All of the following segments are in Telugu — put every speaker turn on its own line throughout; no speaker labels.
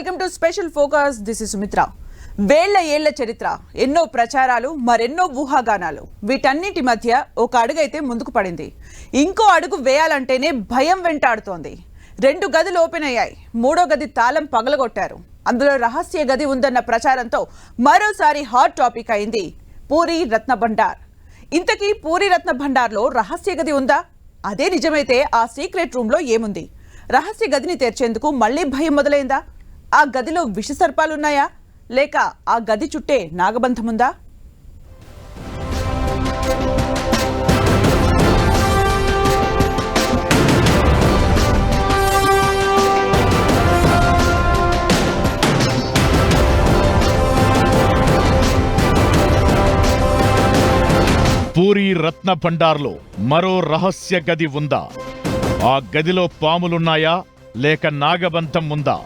Welcome to special focus. This is Sumitra. వేళ్ల ఏళ్ల చరిత్ర, ఎన్నో ప్రచారాలు, మరెన్నో ఊహాగానాలు, వీటన్నిటి మధ్య ఒక అడుగైతే ముందుకు పడింది. ఇంకో అడుగు వేయాలంటేనే భయం వెంటాడుతోంది. 2 గదులు ఓపెన్ అయ్యాయి. 3వ గది తాళం పగలగొట్టారు. అందులో రహస్య గది ఉందన్న ప్రచారంతో మరోసారి హాట్ టాపిక్ అయింది పూరి రత్న భండార్. ఇంతకీ పూరి రత్న భండార్లో రహస్య గది ఉందా? అదే నిజమైతే ఆ సీక్రెట్ రూమ్లో ఏముంది? రహస్య గదిని తెరిచేందుకు మళ్లీ భయం మొదలైందా? ఆ గదిలో విషసర్పాలున్నాయా? లేక ఆ గది చుట్టే నాగబంధముందా?
పూరి రత్న భండార్లో మరో రహస్య గది ఉందా? ఆ గదిలో పాములున్నాయా లేక నాగబంధం ఉందా?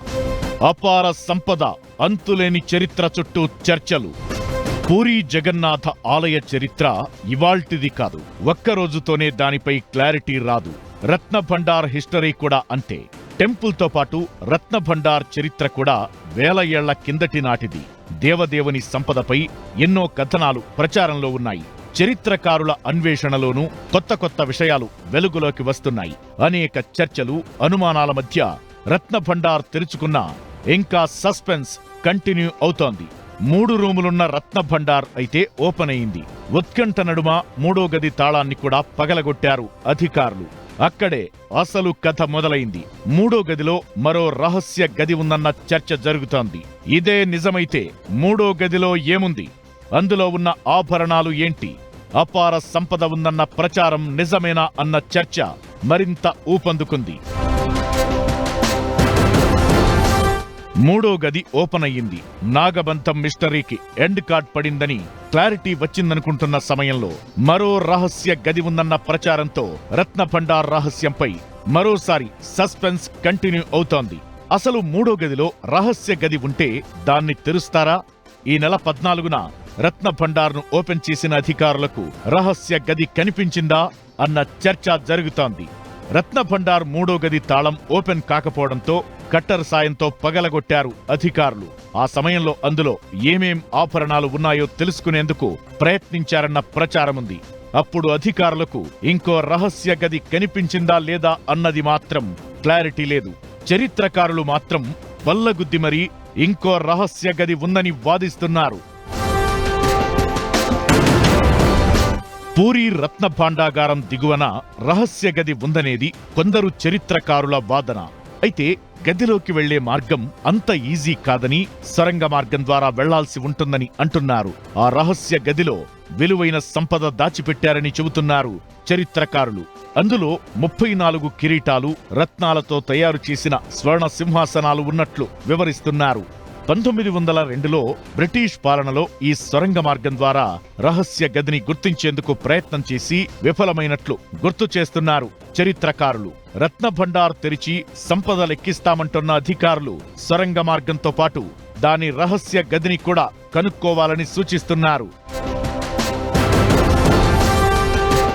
అపార సంపద, అంతులేని చరిత్ర చుట్టూ చర్చలు. పూరి జగన్నాథ ఆలయ చరిత్ర ఇవాల్టిది కాదు. ఒక్కరోజుతోనే దానిపై క్లారిటీ రాదు. రత్న భండార్ హిస్టరీ కూడా అంతే. టెంపుల్తో పాటు రత్న భండార్ చరిత్ర కూడా వేల ఏళ్ల కిందటి నాటిది. దేవదేవుని సంపదపై ఎన్నో కథనాలు ప్రచారంలో ఉన్నాయి. చరిత్రకారుల అన్వేషణలోనూ కొత్త కొత్త విషయాలు వెలుగులోకి వస్తున్నాయి. అనేక చర్చలు, అనుమానాల మధ్య రత్న భండార్ తెరుచుకున్నా ఇంకా సస్పెన్స్ కంటిన్యూ అవుతోంది. 3 రూములున్న రత్న భండార్ అయితే ఓపెన్ అయింది. ఉత్కంఠ నడుమ 3వ గది తాళాన్ని కూడా పగలగొట్టారు అధికారులు. అక్కడే అసలు కథ మొదలైంది. 3వ గదిలో మరో రహస్య గది ఉందన్న చర్చ జరుగుతోంది. ఇదే నిజమైతే 3వ గదిలో ఏముంది? అందులో ఉన్న ఆభరణాలు ఏంటి? అపార సంపద ఉందన్న ప్రచారం నిజమేనా అన్న చర్చ మరింత ఊపందుకుంది. 3వ గది ఓపెన్ అయ్యింది. నాగబంధం మిస్టరీకి ఎండ్ కార్డ్ పడిందని క్లారిటీ వచ్చిందనుకుంటున్న సమయంలో మరో రహస్య గది ఉందన్న ప్రచారంతో రత్న భండార్ రహస్యంపై మరోసారి సస్పెన్స్ కంటిన్యూ అవుతోంది. అసలు 3వ గదిలో రహస్య గది ఉంటే దాన్ని తెరుస్తారా? ఈ నెల 14న రత్న భండార్ను ఓపెన్ చేసిన అధికారులకు రహస్య గది కనిపించిందా అన్న చర్చ జరుగుతోంది. రత్న భండార్ 3వ గది తాళం ఓపెన్ కాకపోవడంతో కట్టర్ సాయంతో పగలగొట్టారు అధికారులు. ఆ సమయంలో అందులో ఏమేం ఆభరణాలు ఉన్నాయో తెలుసుకునేందుకు ప్రయత్నించారన్న ప్రచారముంది. అప్పుడు అధికారులకు ఇంకో రహస్య గది కనిపించిందా లేదా అన్నది మాత్రం క్లారిటీ లేదు. చరిత్రకారులు మాత్రం బల్లగుద్ది మరీ ఇంకో రహస్య గది ఉందని వాదిస్తున్నారు. పూరి రత్న భాండాగారం దిగువన రహస్య గది ఉందనేది కొందరు చరిత్రకారుల వాదన. అయితే గదిలోకి వెళ్లే మార్గం అంత ఈజీ కాదని, సొరంగ మార్గం ద్వారా వెళ్లాల్సి ఉంటుందని అంటున్నారు. ఆ రహస్య గదిలో విలువైన సంపద దాచిపెట్టారని చెబుతున్నారు చరిత్రకారులు. అందులో 34 కిరీటాలు, రత్నాలతో తయారు చేసిన స్వర్ణ సింహాసనాలు ఉన్నట్లు వివరిస్తున్నారు. 1902లో బ్రిటిష్ పాలనలో ఈ సొరంగ మార్గం ద్వారా రహస్య గదిని గుర్తించేందుకు ప్రయత్నం చేసి విఫలమైనట్లు గుర్తు చేస్తున్నారు చరిత్రకారులు. రత్న భండార్ తెరిచి సంపద లెక్కిస్తామంటున్న అధికారులు సొరంగ మార్గంతో పాటు దాని రహస్య గదిని కూడా కనుక్కోవాలని సూచిస్తున్నారు.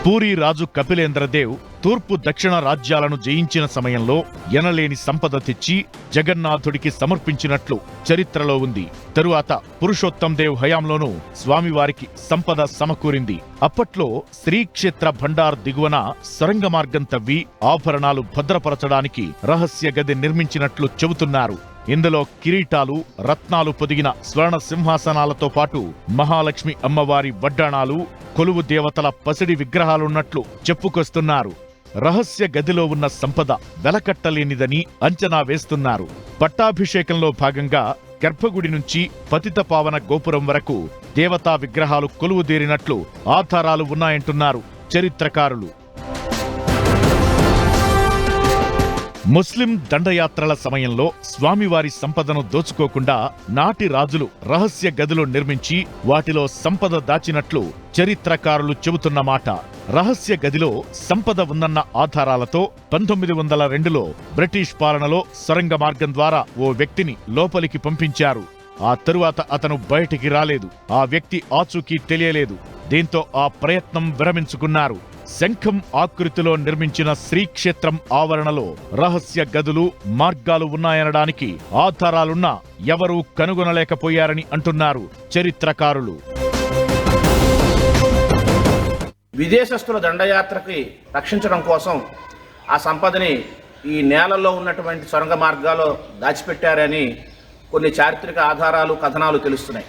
పూరి రాజు కపిలేంద్రదేవ్ తూర్పు దక్షిణ రాజ్యాలను జయించిన సమయంలో ఎనలేని సంపద తెచ్చి జగన్నాథుడికి సమర్పించినట్లు చరిత్రలో ఉంది. తరువాత పురుషోత్తం దేవ్ హయాంలోనూ స్వామివారికి సంపద సమకూరింది. అప్పట్లో శ్రీక్షేత్ర భండార్ దిగువన సొరంగ మార్గం తవ్వి ఆభరణాలు భద్రపరచడానికి రహస్య గది నిర్మించినట్లు చెబుతున్నారు. ఇందులో కిరీటాలు, రత్నాలు పొదిగిన స్వర్ణ సింహాసనాలతో పాటు మహాలక్ష్మి అమ్మవారి వడ్డాణాలు, కొలువు దేవతల పసిడి విగ్రహాలున్నట్లు చెప్పుకొస్తున్నారు. రహస్య గదిలో ఉన్న సంపద వెలకట్టలేనిదని అంచనా వేస్తున్నారు. పట్టాభిషేకంలో భాగంగా గర్భగుడి నుంచి పతితపావన గోపురం వరకు దేవతా విగ్రహాలు కొలువుదేరినట్లు ఆధారాలు ఉన్నాయంటున్నారు చరిత్రకారులు. ముస్లిం దండయాత్రల సమయంలో స్వామివారి సంపదను దోచుకోకుండా నాటి రాజులు రహస్య గదులు నిర్మించి వాటిలో సంపద దాచినట్లు చరిత్రకారులు చెబుతున్న మాట. రహస్య గదిలో సంపద ఉందన్న ఆధారాలతో 1902లో బ్రిటిష్ పాలనలో సొరంగ మార్గం ద్వారా ఓ వ్యక్తిని లోపలికి పంపించారు. ఆ తరువాత అతను బయటికి రాలేదు. ఆ వ్యక్తి ఆచూకీ తెలియలేదు. దీంతో ఆ ప్రయత్నం విరమించుకున్నారు. శంఖం ఆకృతిలో నిర్మించిన శ్రీక్షేత్రం ఆవరణలో రహస్య గదులు, మార్గాలు ఉన్నాయనడానికి ఆధారాలున్నా ఎవరూ కనుగొనలేకపోయారని అంటున్నారు చరిత్రకారులు.
విదేశస్తుల దండయాత్రకి రక్షించడం కోసం ఆ సంపదని ఈ నేలలో ఉన్నటువంటి సొరంగ మార్గాల్లో దాచిపెట్టారని కొన్ని చారిత్రక ఆధారాలు, కథనాలు తెలుస్తున్నాయి.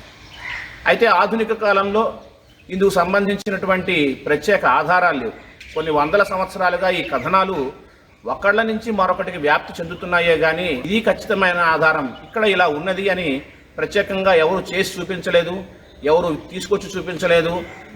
అయితే ఆధునిక కాలంలో ఇందుకు సంబంధించినటువంటి ప్రత్యేక ఆధారాలు లేవు. కొన్ని వందల సంవత్సరాలుగా ఈ కథనాలు ఒకళ్ళ నుంచి మరొకటికి వ్యాప్తి చెందుతున్నాయే కానీ ఇది ఖచ్చితమైన ఆధారం ఇక్కడ ఇలా ఉన్నది అని ప్రత్యేకంగా ఎవరు చేసి చూపించలేదు, ఎవరు తీసుకొచ్చి చూపించలేదు.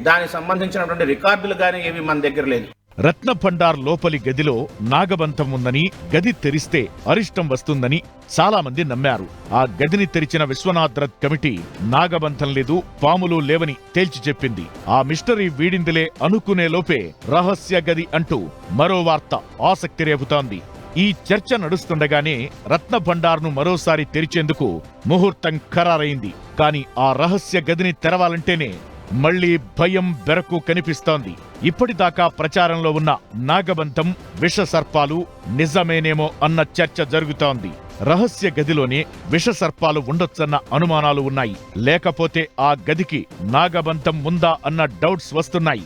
దానికి సంబంధించినటువంటి రికార్డులు కానీ ఏవి మన దగ్గర లేదు.
రత్నభండార్ లోపలి గదిలో నాగబంధం ఉందని, గది తెరిస్తే అరిష్టం వస్తుందని చాలా మంది నమ్మారు. ఆ గదిని తెరిచిన విశ్వనాథ్ కమిటీ నాగబంధం లేదు, పాములు లేవని తేల్చి చెప్పింది. ఆ మిస్టరీ వీడిందిలే అనుకునే లోపే రహస్య గది అంటూ మరో వార్త ఆసక్తి రేపుతోంది. ఈ చర్చ నడుస్తుండగానే రత్నభండార్ను మరోసారి తెరిచేందుకు ముహూర్తం ఖరారైంది. కాని ఆ రహస్య గదిని తెరవాలంటేనే మళ్లీ భయం బెరకు కనిపిస్తోంది. ఇప్పటిదాకా ప్రచారంలో ఉన్న నాగబంధం, విషసర్పాలు నిజమేనేమో అన్న చర్చ జరుగుతోంది. రహస్య గదిలోనే విషసర్పాలు ఉండొచ్చన్న అనుమానాలు ఉన్నాయి. లేకపోతే ఆ గదికి నాగబంధం ఉందా అన్న డౌట్స్ వస్తున్నాయి.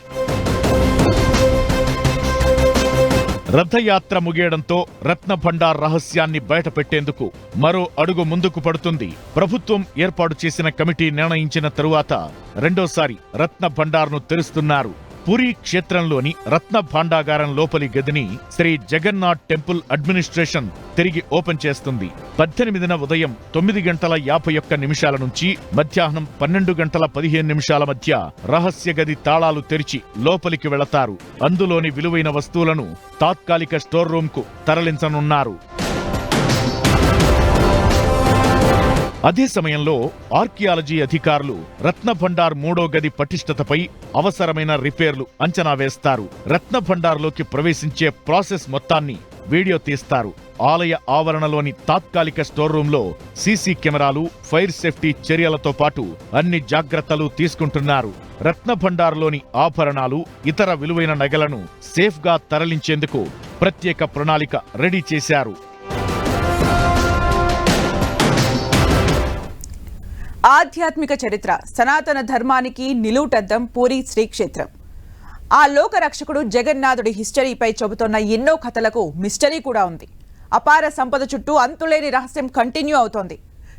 రథయాత్ర ముగియడంతో రత్నభండార్ రహస్యాన్ని బయటపెట్టేందుకు మరో అడుగు ముందుకు పడుతుంది. ప్రభుత్వం ఏర్పాటు చేసిన కమిటీ నిర్ణయించిన తరువాత రెండోసారి రత్నభండార్ను తెరుస్తున్నారు. పూరీ క్షేత్రంలోని రత్న భాండాగారం లోపలి గదిని శ్రీ జగన్నాథ్ టెంపుల్ అడ్మినిస్ట్రేషన్ తిరిగి ఓపెన్ చేస్తుంది. 18న ఉదయం 9:51 నుంచి మధ్యాహ్నం 12:15 మధ్య రహస్య గది తాళాలు తెరిచి లోపలికి వెళతారు. అందులోని విలువైన వస్తువులను తాత్కాలిక స్టోర్ రూమ్ కు తరలించనున్నారు. అదే సమయంలో ఆర్కియాలజీ అధికారులు రత్నభండార్ 3వ గది పటిష్టతపై అవసరమైన రిపేర్లు అంచనా వేస్తారు. రత్నభండార్లోకి ప్రవేశించే ప్రాసెస్ మొత్తాన్ని వీడియో తీస్తారు. ఆలయ ఆవరణలోని తాత్కాలిక స్టోర్ రూంలో సీసీ కెమెరాలు, ఫైర్ సేఫ్టీ చర్యలతో పాటు అన్ని జాగ్రత్తలు తీసుకుంటున్నారు. రత్నభండార్లోని ఆభరణాలు, ఇతర విలువైన నగలను సేఫ్గా తరలించేందుకు ప్రత్యేక ప్రణాళిక రెడీ చేశారు.
ఆధ్యాత్మిక చరిత్ర, సనాతన ధర్మానికి నిలువుటద్దం పూరీ శ్రీక్షేత్రం. ఆ లోకరక్షకుడు జగన్నాథుడి హిస్టరీపై చెబుతున్న ఎన్నో కథలకు మిస్టరీ కూడా ఉంది. అపార సంపద చుట్టూ అంతులేని రహస్యం కంటిన్యూ అవుతోంది.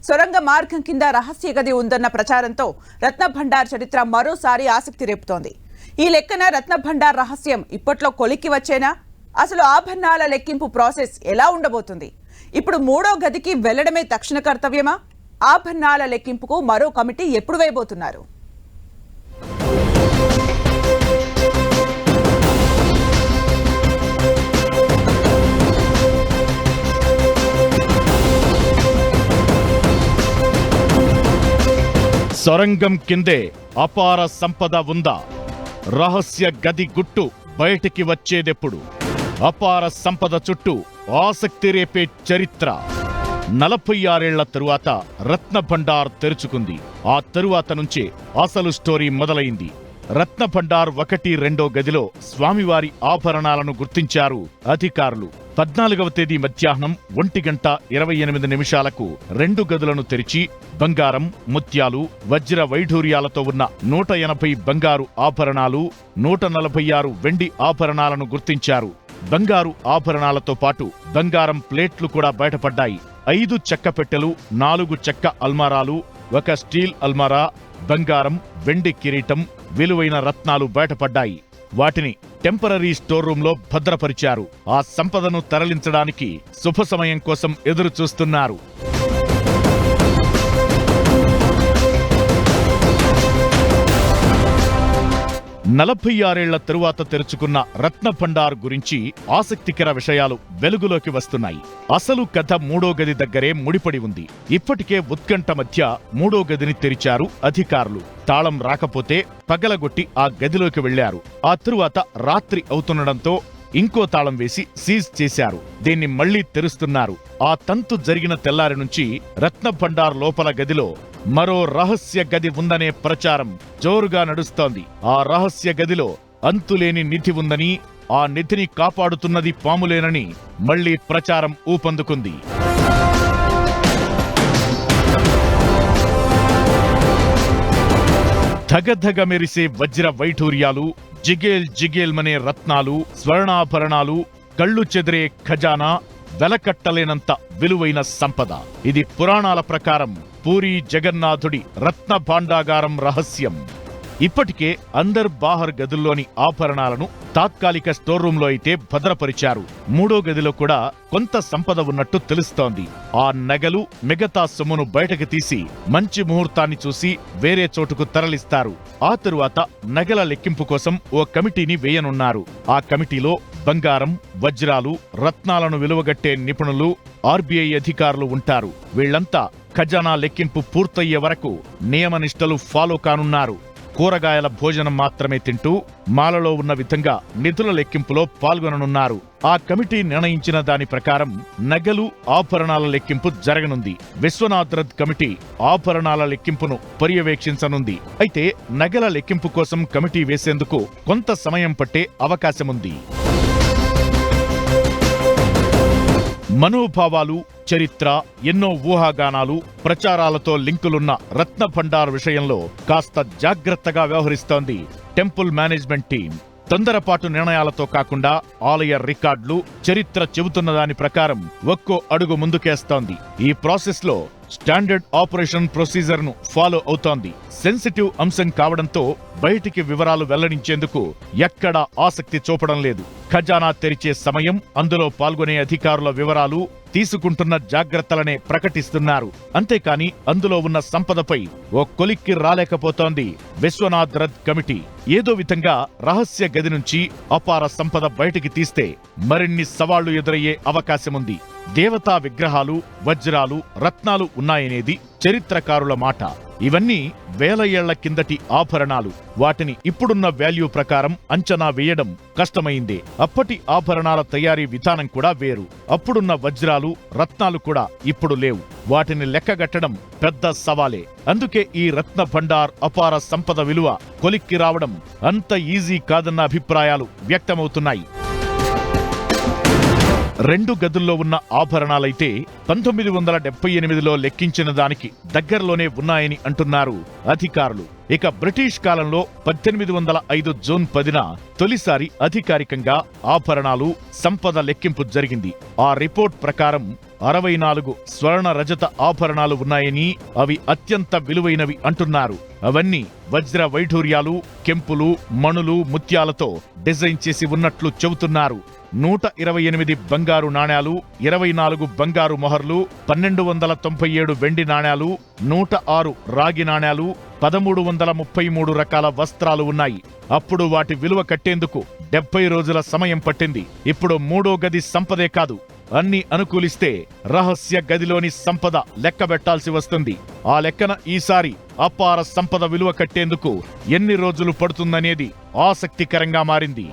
సొరంగ మార్గం కింద రహస్య గది ఉందన్న ప్రచారంతో రత్నభండార్ చరిత్ర మరోసారి ఆసక్తి రేపుతోంది. ఈ లెక్కన రత్నభండార్ రహస్యం ఇప్పట్లో కొలిక్కి వచ్చేనా? అసలు ఆభరణాల లెక్కింపు ప్రాసెస్ ఎలా ఉండబోతుంది? ఇప్పుడు 3వ గదికి వెళ్లడమే తక్షణ కర్తవ్యమా? ఆభరణాల లెక్కింపుకు మరో కమిటీ ఎప్పుడు వేయబోతున్నారు?
సొరంగం కిందే అపార సంపద ఉందా? రహస్య గది గుట్టు బయటికి వచ్చేదెప్పుడు? అపార సంపద చుట్టూ ఆసక్తి రేపే చరిత్ర. 46 ఏళ్ల తరువాత రత్నభండార్ తెరుచుకుంది. ఆ తరువాత నుంచే అసలు స్టోరీ మొదలైంది. రత్నభండార్ 1-2 గదిలో స్వామివారి ఆభరణాలను గుర్తించారు అధికారులు. 14వ తేదీ మధ్యాహ్నం 1:28 2 గదులను తెరిచి బంగారం, ముత్యాలు, వజ్ర వైఢూర్యాలతో ఉన్న 180 బంగారు ఆభరణాలు, 146 వెండి ఆభరణాలను గుర్తించారు. బంగారు ఆభరణాలతో పాటు బంగారం ప్లేట్లు కూడా బయటపడ్డాయి. 5 చెక్క పెట్టెలు, 4 చెక్క అల్మారాలు, 1 స్టీల్ అల్మారా, బంగారం, వెండి కిరీటం, విలువైన రత్నాలు బయటపడ్డాయి. వాటిని టెంపరరీ స్టోర్ రూంలో భద్రపరిచారు. ఆ సంపదను తరలించడానికి శుభ సమయం కోసం ఎదురు చూస్తున్నారు. నలభై 46 ఏళ్ల తరువాత తెరుచుకున్న రత్నభండార్ గురించి ఆసక్తికర విషయాలు వెలుగులోకి వస్తున్నాయి. అసలు కథ 3వ గది దగ్గరే ముడిపడి ఉంది. ఇప్పటికే ఉత్కంఠ మధ్య 3వ గదిని తెరిచారు అధికారులు. తాళం రాకపోతే పగలగొట్టి ఆ గదిలోకి వెళ్లారు. ఆ తరువాత రాత్రి అవుతుండడంతో ఇంకో తాళం వేసి సీజ్ చేశారు. దీన్ని మళ్లీ తెరుస్తున్నారు. ఆ తంతు జరిగిన తెల్లారి నుంచి రత్నభండార్ లోపల గదిలో మరో రహస్య గది ఉందనే ప్రచారం జోరుగా నడుస్తోంది. ఆ రహస్య గదిలో అంతులేని నిధి ఉందని, ఆ నిధిని కాపాడుతున్నది పాములేనని మళ్లీ ప్రచారం ఊపందుకుంది. ధగధగ మెరిసే వజ్ర వైఢూర్యాలు, జిగేల్ జిగేల్మనే రత్నాలు, స్వర్ణాభరణాలు, కళ్ళు చెదిరే ఖజానా, వెలకట్టలేనంత విలువైన సంపద. ఇది పురాణాల ప్రకారం పూరీ జగన్నాథుడి రత్న భాండాగారం రహస్యం. ఇప్పటికే అందర్ బాహర్ గదుల్లోని ఆభరణాలను తాత్కాలిక స్టోర్ రూంలో అయితే భద్రపరిచారు. మూడో గదిలో కూడా కొంత సంపద ఉన్నట్టు తెలుస్తోంది. ఆ నగలు, మిగతా సొమ్మును బయటకు తీసి మంచి ముహూర్తాన్ని చూసి వేరే చోటుకు తరలిస్తారు. ఆ తరువాత నగల లెక్కింపు కోసం ఓ కమిటీని వేయనున్నారు. ఆ కమిటీలో బంగారం, వజ్రాలు, రత్నాలను విలువగట్టే నిపుణులు, ఆర్బీఐ అధికారులు ఉంటారు. వీళ్లంతా ఖజానా లెక్కింపు పూర్తయ్యే వరకు నియమనిష్టలు ఫాలో కానున్నారు. కూరగాయల భోజనం మాత్రమే తింటూ మాలలో ఉన్న విధంగా నిధుల లెక్కింపులో పాల్గొననున్నారు. ఆ కమిటీ నిర్ణయించిన దాని ప్రకారం నగలు, ఆభరణాల లెక్కింపు జరగనుంది. విశ్వనాథ్ కమిటీ ఆభరణాల లెక్కింపును పర్యవేక్షించనుంది. అయితే నగల లెక్కింపు కోసం కమిటీ వేసేందుకు కొంత సమయం పట్టే అవకాశముంది. మనోభావాలు, చరిత్ర, ఎన్నో ఊహాగానాలు, ప్రచారాలతో లింకులున్న రత్న భండార్ విషయంలో కాస్త జాగ్రత్తగా వ్యవహరిస్తోంది టెంపుల్ మేనేజ్మెంట్ టీం. తొందరపాటు నిర్ణయాలతో కాకుండా ఆలయ రికార్డులు, చరిత్ర చెబుతున్న దాని ప్రకారం ఒక్కో అడుగు ముందుకేస్తోంది. ఈ ప్రాసెస్ లో స్టాండర్డ్ ఆపరేషన్ ప్రొసీజర్ ను ఫాలో అవుతోంది. సెన్సిటివ్ అంశం కావడంతో బయటికి వివరాలు వెల్లడించేందుకు ఎక్కడా ఆసక్తి చూపడం లేదు. ఖజానా తెరిచే సమయం, అందులో పాల్గొనే అధికారుల వివరాలు, తీసుకుంటున్న జాగ్రత్తలనే ప్రకటిస్తున్నారు. అంతేకాని అందులో ఉన్న సంపదపై ఓ కొలిక్కి రాలేకపోతోంది విశ్వనాథ్ కమిటీ. ఏదో విధంగా రహస్య గది నుంచి అపార సంపద బయటికి తీస్తే మరిన్ని సవాళ్లు ఎదురయ్యే అవకాశముంది. దేవతా విగ్రహాలు, వజ్రాలు, రత్నాలు ఉన్నాయనేది చరిత్రకారుల మాట. ఇవన్నీ వేల ఏళ్ల కిందటి ఆభరణాలు. వాటిని ఇప్పుడున్న వాల్యూ ప్రకారం అంచనా వేయడం కష్టమైందే. అప్పటి ఆభరణాల తయారీ విధానం కూడా వేరు. అప్పుడున్న వజ్రాలు, రత్నాలు కూడా ఇప్పుడు లేవు. వాటిని లెక్కగట్టడం పెద్ద సవాలే. అందుకే ఈ రత్న భండార్ అపార సంపద విలువ కొలిక్కి రావడం అంత ఈజీ కాదన్న అభిప్రాయాలు వ్యక్తమవుతున్నాయి. 2 గదుల్లో ఉన్న ఆభరణాలైతే 1978లో లెక్కించిన దానికి దగ్గరలోనే ఉన్నాయని అంటున్నారు అధికారులు. ఇక బ్రిటిష్ కాలంలో 1805 జూన్ 10న తొలిసారి అధికారికంగా ఆభరణాలు, సంపద లెక్కింపు జరిగింది. ఆ రిపోర్ట్ ప్రకారం 64 స్వర్ణ రజత ఆభరణాలు ఉన్నాయని, అవి అత్యంత విలువైనవి అంటున్నారు. అవన్నీ వజ్ర వైఢూర్యాలు, కెంపులు, మణులు, ముత్యాలతో డిజైన్ చేసి ఉన్నట్లు చెబుతున్నారు. 128 బంగారు నాణేలు, 24 బంగారు మొహర్లు, 1297 వెండి నాణేలు, 106 రాగి నాణేలు, 1333 రకాల వస్త్రాలు ఉన్నాయి. అప్పుడు వాటి విలువ కట్టేందుకు 70 రోజుల సమయం పట్టింది. ఇప్పుడు మూడో గది సంపదే కాదు, అన్ని అనుకూలిస్తే రహస్య గదిలోని సంపద లెక్కబెట్టాల్సి వస్తుంది. ఆ లెక్కన ఈసారి అపార సంపద విలువ కట్టేందుకు ఎన్ని రోజులు పడుతుందనేది ఆసక్తికరంగా మారింది.